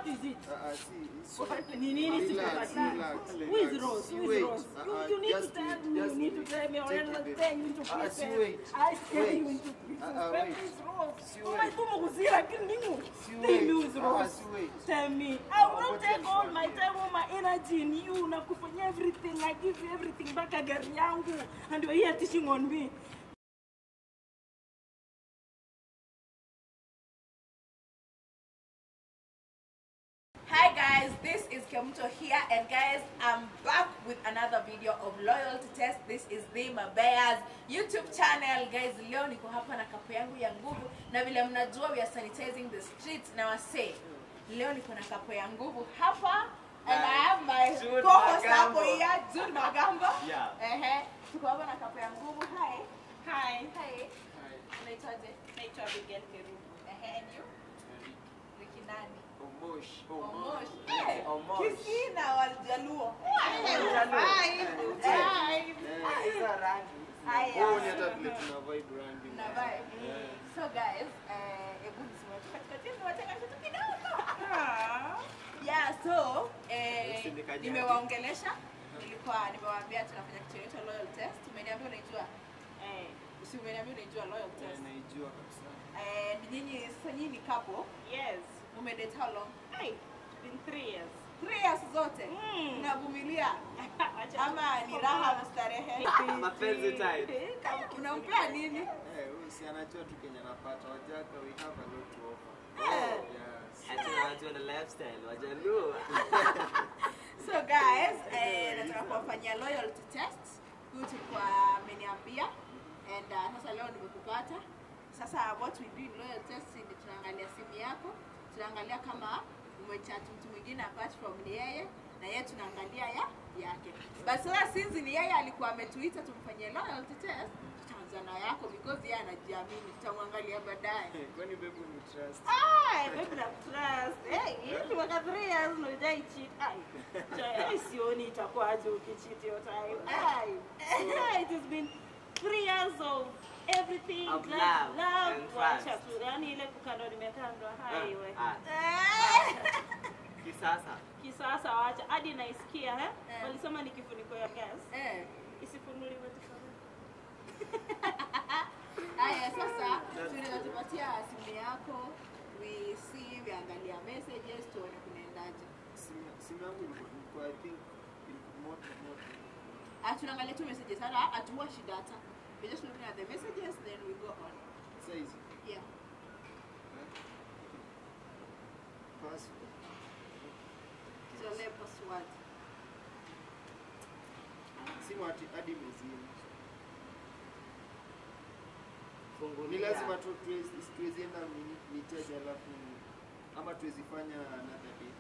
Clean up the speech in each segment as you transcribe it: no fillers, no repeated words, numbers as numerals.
is it? Nini relax. Who is Rose? Who is Rose? You need to tell me. You need to tell me. Or else I'll turn you into prison. I scare you into prison. Where is Rose? Oh my God, tell me who is Rose. Tell me. I will not take all my time, all my energy in you. Nakufanya everything. I give you everything back again, yangu. And you're here teaching on me. Hi guys, this is Kemuto here, and guys, I'm back with another video of loyalty test. This is Nipea's YouTube channel. Guys, leo niko hapa na kapu yangu ya nguvu, na vile mnajua we are sanitizing the streets. Now I say, leo niko na kapu ya nguvu hapa, and I have my co-host hapo here, Jude Magambo. Yeah. Tuko hapa na kapu ya nguvu. Hi. Hi. Hi. Unaitwaje? Naitwa Abigail Kerubu. And you? Wiki nani? Omosh. Hey, Kisina Waljaluo. Hi. So guys, yeah, so nimewaongelesha, nimewaambia tunafanya kitu inaitwa loyal test. Umeniambia unaijua? Umeniambia unaijua loyal test? Naijua kabisa. Nyinyi sasa nyinyi couple? Yes. Umedate how long? Hey, been 3 years. 3 years zote? Unavumilia? Ama ni raha mstarehe? Mapenzi type. Unampea nini? Huyu si anajua tu Kenya napata. Wajaka, we have a lot to offer. Yes. Hata wanajua na lifestyle, wajaluo. So guys, nataka kuwafanyia loyalty test. Huyu tulikuwa ameniambia. And sasa leo nimekupata. Sasa what we do in loyal test ni tunaangalia simu yako, tunaangalia kama umechat mtu mwingine apart from yeye, na yeye tunaangalia yake. But sasa since ni yeye alikuwa ametuita tumfanyie loyalty test, tutaanza na yako because yeye anajiamini, tutamwangalia baadaye. Kwani baby ni trust? Baby na trust. Hey, waka 3 years no jai cheat. Sioni itakuwa aje ukicheat your time. It has been 3 years of everything, of love and trust. Yani ile kukando nimekandwa hai we. Kisasa wacha hadi naisikia walisema ni kifuniko ya gas. Isifunuliwe tafadhali. Haya sasa tunatupatia simu yako, we see, we angalia messages, tuone kunaendaje. Simu yangu ilikuwa I think more. Tunaangalia tu messages, hatuwashi data. We're just looking at the messages, then we go on. It's easy. Yeah. Password. So let password. Simu hadi mezima. Fungulia. Ni lazima tuwezienda miteja alafu ama tuwezifanya another day.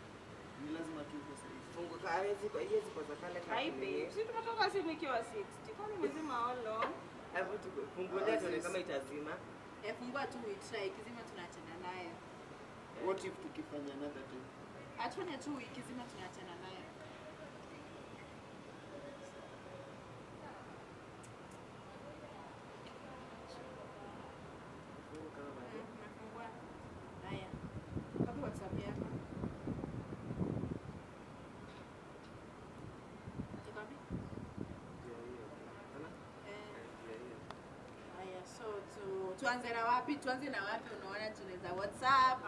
Ni lazima tu kwa sasa. Funguka hizi kwa zakale kama. Hai babe, si tumetoka simu ikiwa 60. Kwani mzima how long? Hebu fungulia tuone kama itazima. Fungua tu try, kizima tunaachana naye. What if tukifanya another day? Atufanya tu kizima tunaachana naye. Nafungua. Haya. Hapo WhatsApp yako. Tuanze na wapi? Unaona tunaweza WhatsApp,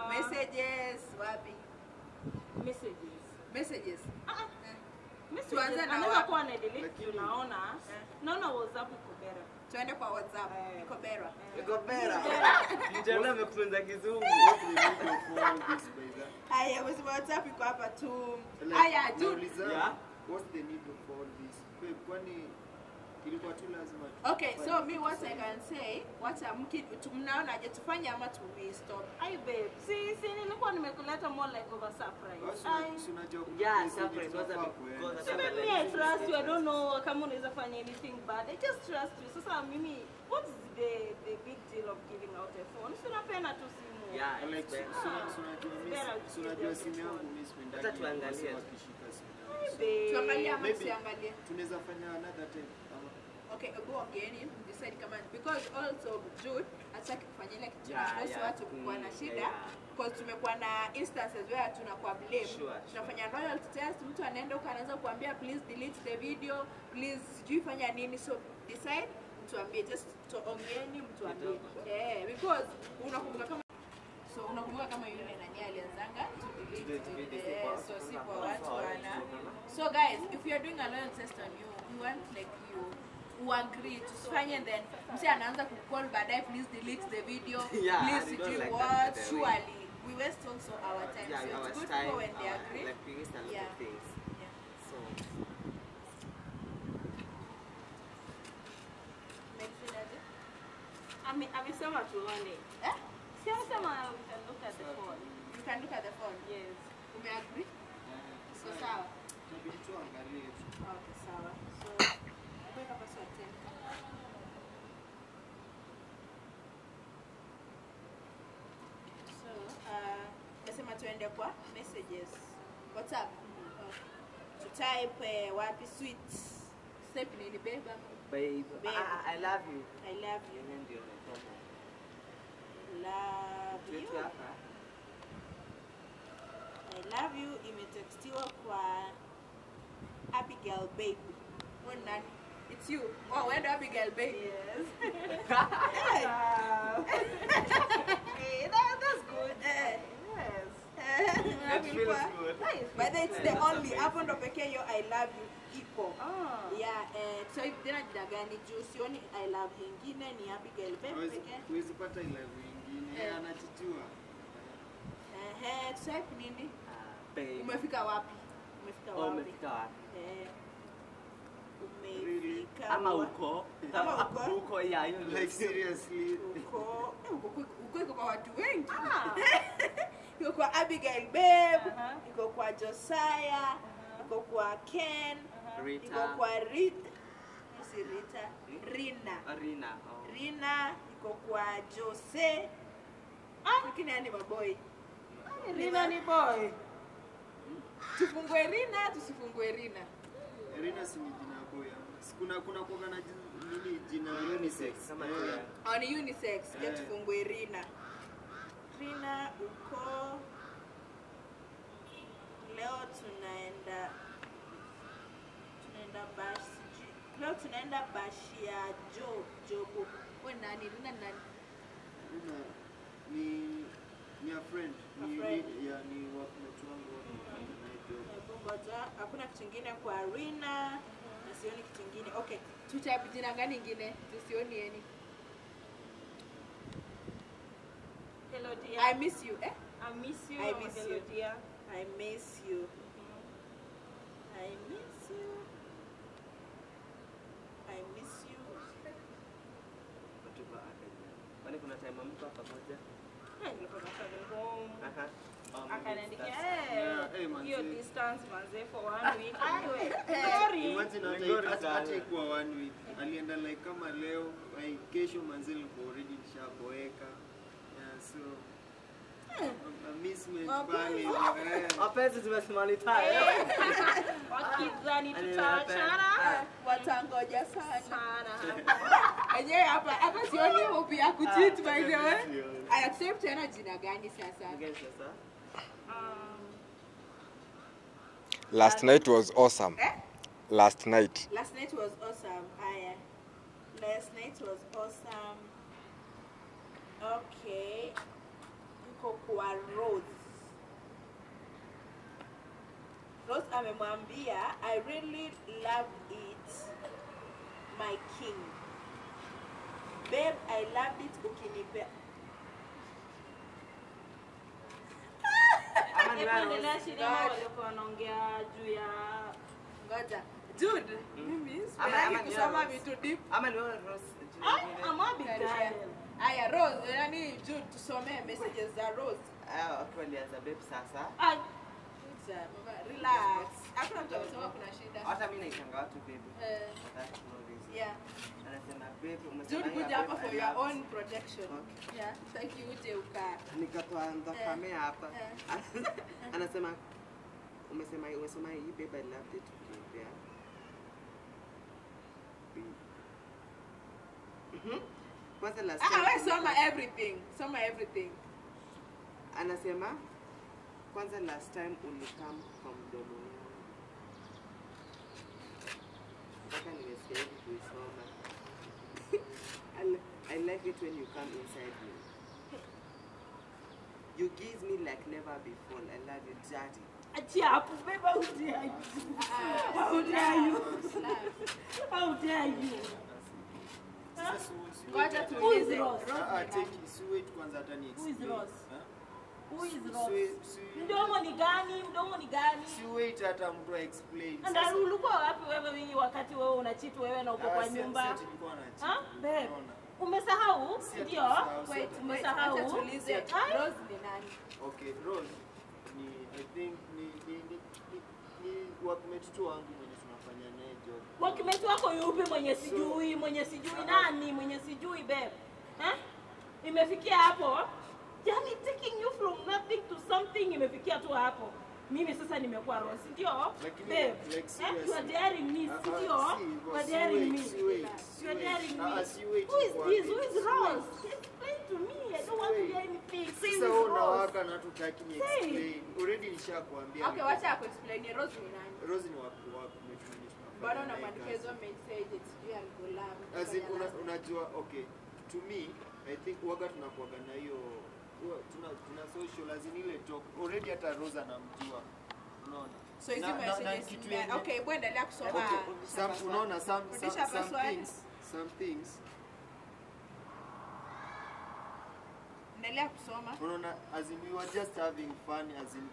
messages, wapi? Messages. Messages. Tuanze na wapi? Kwa na delete unaona. Naona WhatsApp iko bera. Tuende kwa WhatsApp. Iko bera. Iko bera. Mjana amefunza kizungu. Haya, WhatsApp iko hapa tu. Haya, Jude. What's the need of all this? Kwani ilikuwa tu lazima. Okay, so me what I can say, what mnaona aje tufanye ama tu stop? Ai babe, si nilikuwa nimekuleta more like over surprise. Yeah, surprise was a big me I trust you. I don't know kama unaweza fanya anything bad. I just trust you. Sasa mimi, what's the big deal of giving out a phone? Sinapenda tu simu. Yeah, like unajua simu yangu mimi sipendi. Hata tuangalie. Tuangalie ama tusiangalie. Tunaweza fanya another time. Okay, go again, decide kama because also Jude hataki kufanya ile kitu tunahusu watu kuwa na shida because tumekuwa na instances where tunakuwa blame. Tunafanya loyalty test, mtu anaenda huko anaanza kuambia please delete the video, please sijui fanya nini, so decide mtuambie, just ongeeni mtuambie. Because unakumbuka kama yule nani alianzanga to delete so si kwa watu wana. So guys, if you are doing a loyalty test on you, we want like you who agree to fine and then mse anaanza kucall baadaye please delete the video, please do like what surely we waste also our time, so it's good for when they agree like we waste a lot of things. So amesema tuone. Si amesema we can look at the phone. You can look at the phone? Yes. Ume agree? So sawa. Tunabidi tuangalie tu. Okay, sawa. So weka password tena. So nasema tuende kwa messages. WhatsApp. To type wapi sweet. Step nini beba? Babe. I love you. I love you. Ndio nataka. Love you. I love you imetextiwa kwa Abigail baby. What nani? It's you. Oh, where do Abigail baby? Yes. Hey, that's good. Yes. That feels good. But it's the only hapo ndo pekee yo I love you iko. Yeah, so if tena jina gani juu sioni I love you ingine ni Abigail baby pekee. Huwezi pata I love you ingine, anachijua. Type nini? Babe. Umefika wapi? Umefika wapi? Umefika Ama uko. Uko ya hiyo Like seriously. Uko kwa watu wengi. Iko kwa Abigail babe, iko kwa Josiah, iko kwa Ken, iko kwa Rita. Si Rita, Rina. Rina, iko kwa Jose. Lakini yani maboy. Rina ni boy. Tufungue Rina, tusifungue Rina. Rina si ni jina boy. Kuna kuoga na nini jina unisex. Kama On unisex, ya tufungue Rina. Rina uko. Leo tunaenda bash. Leo tunaenda bash ya Jobo. Wewe nani? Rina nani? Rina ni a friend. Ni workmate wangu Bongoja, hakuna kitu kingine kwa Rina. Na sioni kitu kingine. Okay, tutype jina gani ingine? Tusioni yani. Hello dear. I miss you, eh? I miss you. I miss Hello you. dear. I miss you. I miss you. I miss you. Kwani kuna time mtu hapa moja? Nilikuwa travel home. Akaniandikia man, hiyo distance manze for 1 week. Sorry. Imagine hata ikuwa 1 week. Alienda like kama leo, like kesho manze liko already nishaboeka. Yeah, so miss me pale. Wapenzi tumesimama tayari. Wakidhani tutaachana. Watangoja sana. Sana. Enyewe hapa sioni hope ya kucheat by the way. I accept tena jina gani sasa? Last night was awesome. Last night. Last night was awesome. Last night was awesome. Okay. Iko kwa Rose. Rose amemwambia I really love it, my king. Babe, I loved it ukinipea. Endelea shida walikuwa wanaongea juu ya Ngoja. Jude, mimi sipendi kusoma vitu deep. Ama ni Rose. ama Abigail. Aya Rose, yani Jude tusomee messages za Rose. Okay, alianza babe sasa. Mama, relax. Hakuna mtu amesema kuna shida. Hata mimi naishanga watu babe. That's no reason. Yeah. Anasema babe umesema Jude kuja hapa for your own protection. Yeah. Thank you uje uka. Nikatoanza kamera hapa. Anasema umesema hii babe I loved it. Yeah. Kwanza last time. Wewe soma everything. Soma everything. Anasema kwanza last time ulikam kwa mdomo wangu. Nataka nimesikia hivi kuisoma. I like it when you come inside me. You give me like never before. I love you, daddy. Achapu, baby, how dare you? How dare you? How dare you? Ngoja Who is tuulize. Rose? Take sweet kwanza hata ni Who is explain. Rose? Who is Rose? Mdomo ni gani? Mdomo ni gani? Si wait hata mtu explain. Ndio ulikuwa wapi wewe wingi wakati wewe unachitu wewe na uko kwa nyumba? Babe, umesahau? Ndio. Wait, umesahau? Acha tuulize. Rose ni nani? Okay, Rose ni I think ni workmate tu wangu mwenye tunafanya naye job. Workmate wako yupi mwenye sijui nani, mwenye sijui babe? Imefikia hapo? Yani taking you from nothing to something imefikia tu hapo. Mimi sasa nimekuwa Rose, ndio? Babe, you are daring me, ndio? You are daring me. You are daring me. Who is this? Who is Rose? Explain to me. I don't want to hear anything. Say Sasa unawaka na tutaki ni explain. Already nishakwambia. Okay, wacha explain. Rose ni nani? Rose ni workmate mwenye tunafanya. Bado na maelekezo message sijui alikolam. As in unajua okay, to me I think waga tunakuaga na hiyo tuna social as in ile talk already hata Rose anamjua. Unaona? So hizi messages okay, hebu endelea kusoma. Unaona some things endelea kusoma. unaona as in we were just having fun as in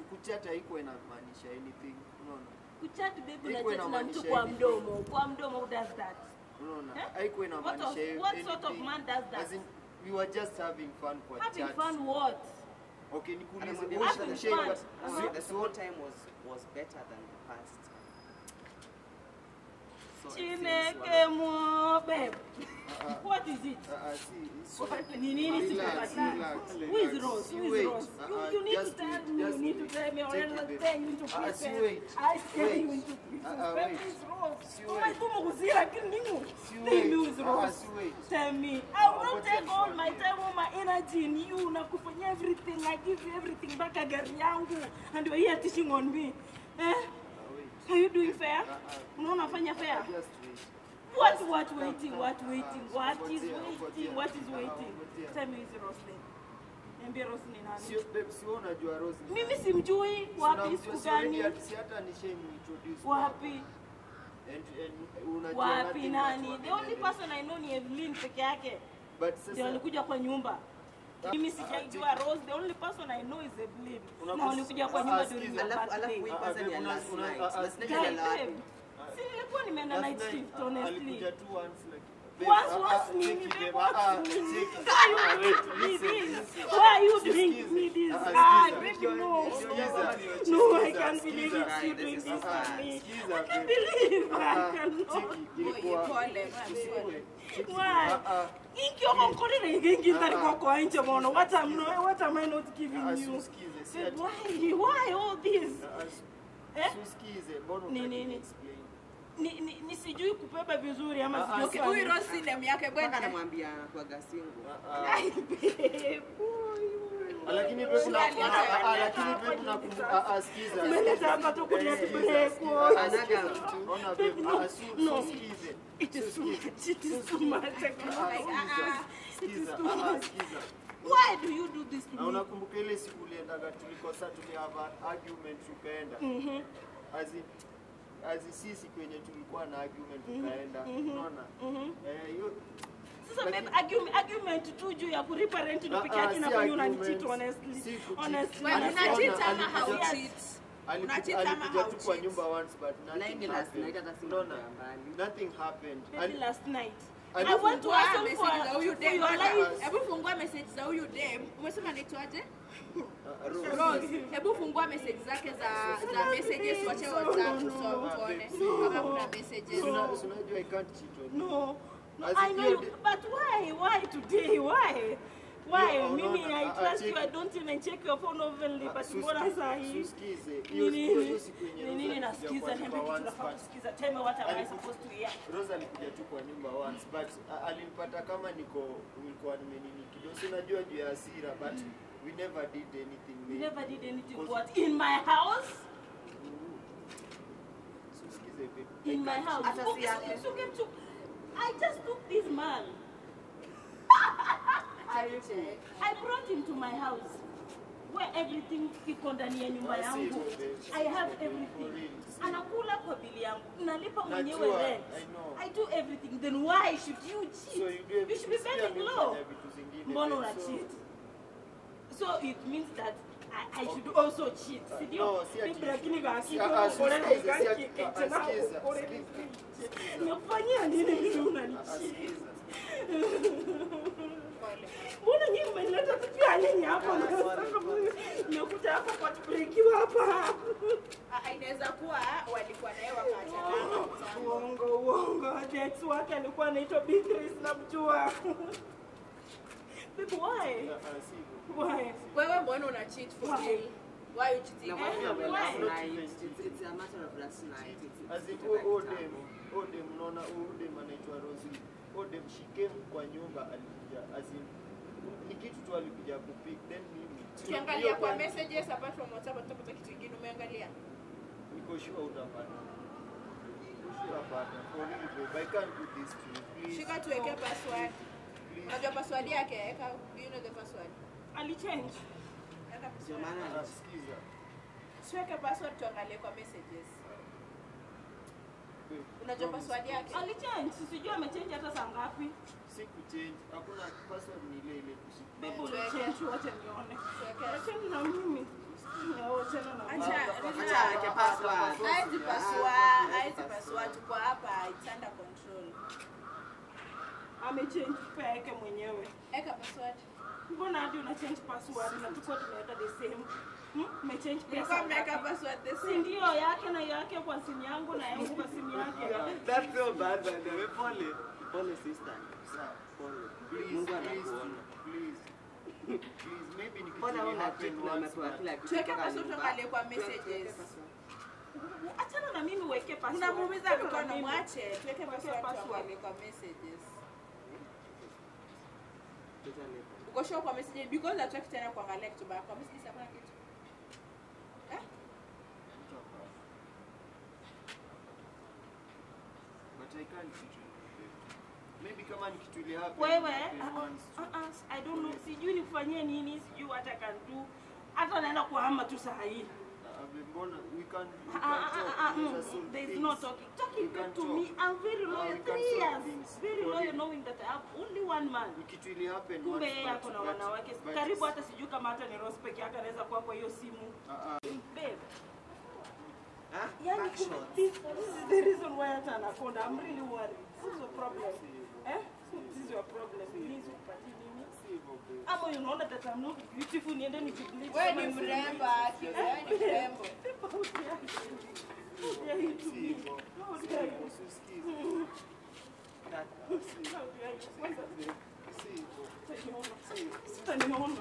kuchat haiko inamaanisha anything. Unaona? Kuchat baby na mtu kwa mdomo. Kwa mdomo who does that? Unaona? Haiko inamaanisha anything. What sort of man does that? As in we were just having fun kwa chat. Having fun what? Okay, nikuulize Having fun. The whole time was better than the past. So Chineke mo babe. What is it? Who is Rose? Who is Rose? You need to tell me. You need to tell me. Or else I you into pieces. I scare you into pieces. Who is Rose? My tumo kuzira kiningu. Tell me who is Rose. Tell me. I will not take all my time, all my energy in you. Na kufanya everything. I give you everything back again yangu. And you're here teaching on me. Are you doing fair? Unaona fanya fair? What waiting? What is waiting? Tell me is Rose then. Niambie Rose ni nani? Sio babe, sio unajua Rose. Mimi simjui. Wapi siku gani? Si hata nishame introduce. Wapi? And unajua Wapi nani? The only person I know ni Evelyn peke yake. But sasa Ndio alikuja kwa nyumba. Mimi sijajua Rose. The only person I know is Evelyn. Na walikuja kwa nyumba during the birthday. wewe kwanza ni last night. Last night Guy, ni babe, si nilikuwa nimeenda night shift honestly. alikuja tu once like Once nini babe? Why are you doing me this? Baby, no. No, I can't believe it's you doing this to me. I can't believe I cannot. Why? Inki okonkolele ingintari kwa nje mono. What am I not giving you? Why all this? Suskize, mbona Nini? Ni sijui kubeba vizuri ama sijui. Huyu Rose ndem yake bwana. anamwambia kwa gasingu. lakini pepo na sikiza. Umeleta hapa tu kuniathiri kwa. Ona pepo suskize. It is too much. Sikiza. Why do you do this to me? Unakumbuka ile siku uliendaga tulikosa tulihava argument tukaenda. Sisi kwenye tulikuwa na argument tukaenda. Unaona? Hiyo sasa babe argument tu juu ya kulipa rent ndo peke yake na kwa unanicheat honestly. Unacheat ama how cheat? Alikuja tu kwa nyumba once but Like last night hata simba nothing happened. Last night. I want to ask message za huyu dem. Hebu fungua message za huyu dem. Umesema anaitwaje? Rose. Hebu fungua message zake za messages wache WhatsApp tuone kama kuna messages. Unajua I can't cheat on you. No, I know you, but why today? Why? Why? Mimi, I trust you. I don't even check your phone openly, but mbona saa hii? Usikize. Nini nasikiza? Niambie kitu nafaa kusikiza. Tell me what am I supposed to hear? Rosa alikuja tu kwa nyumba once, but alinipata kama nilikuwa nimenini kidogo. Si unajua juu ya hasira, but we never did anything. We never did anything. What? In my house? Usikize baby. In my house. I just took this man. I brought him to my house where everything iko ndani ya nyumba yangu. I have everything. Anakula kwa bili yangu. Nalipa mwenyewe rent. I do everything. Then why should you cheat? So you should be bending low. Mbona una cheat? So it means that I should also cheat. No, si ati. Nafanya nini mimi unanicheat? Mbona nyinyi mmeleta pia nini hapa? Nimekuja hapa kwa breakiwa hapa. Inaweza kuwa walikuwa naye wakaachana. Uongo. That's what alikuwa anaitwa Beatrice namjua. Baby, why? Why? Wewe mbona una cheat for real? Why you cheating? No, last night. It's a matter of last night. As in Odem mnaona Odem anaitwa Rosie. Odem she came kwa nyumba alikuja as in ni kitu tu alikuja kupick then mimi. Tukiangalia kwa messages apart from WhatsApp tutapata kitu kingine umeangalia? Niko sure utapata. Utapata. For real babe, I can't do this to you. Please. Shika tuweke password. Unajua password yake? Eka, do you know the password? Alichange. Eka Ndio password. maana Sikiza. Tuweke password tuangalie kwa messages. Unajua password yake? Alichange. Sijui amechange hata saa ngapi. Siku change. Hakuna password ni ile ile kushika. Baby, ulichange wote nione. Achana na mimi. Achana na mimi. Acha weke password. Hizi password tuko hapa, it's under control. Amechange peke mwenyewe. Eka password. Mbona hadi una change password na tuko tunaweka the same? Umechange Nilikuwa pesa. nimeweka password the Si same. ndio yake na yake kwa simu yangu na yangu kwa simu yake. That's so bad, man. Pole sister. Pole. Please, Mungu please, anakuona. please. Please, maybe Mbona nikitu una happen cheat na once. umepewa kila kitu? Tuweke kutoka password nyumba? tuangalie kwa messages. Achana na mimi uweke password. Unamuumiza Achana na mikono mimi. mwache. Tuweke Weke password password. tuangalie kwa messages. Tutaleta. Uko sure kwa messages because nataka tena kuangalia kitu baya kwa messages hakuna kitu. But I can't cheat you. Maybe kama ni kitu ile happen. Wewe, happen once. I don't know. Sijui nifanyie nini, sijui what I can do. Hata naenda kuhama tu saa hii. Mbona we can talk. Let us solve There's things. no talking. Talking We can to talk. me. I'm very loyal. We can 3 solve years. things. Very For loyal real. knowing that I have only one man. Ni kitu ile happen Kumbe once, yeye ako na but- wanawake. but- Karibu hata sijui kama hata ni Rose peke yake anaweza kuwa kwa hiyo simu. Babe. Huh? Yani Action. this is the reason why hata anakonda. I'm really worried. This is your problem. This is your problem. Please upati nini? Ama unaona that I'm not beautiful niende nijibleach. Wewe ni mrembo, wewe ni mrembo. How dare you to me? How dare you? That- How dare you? Sitaniona.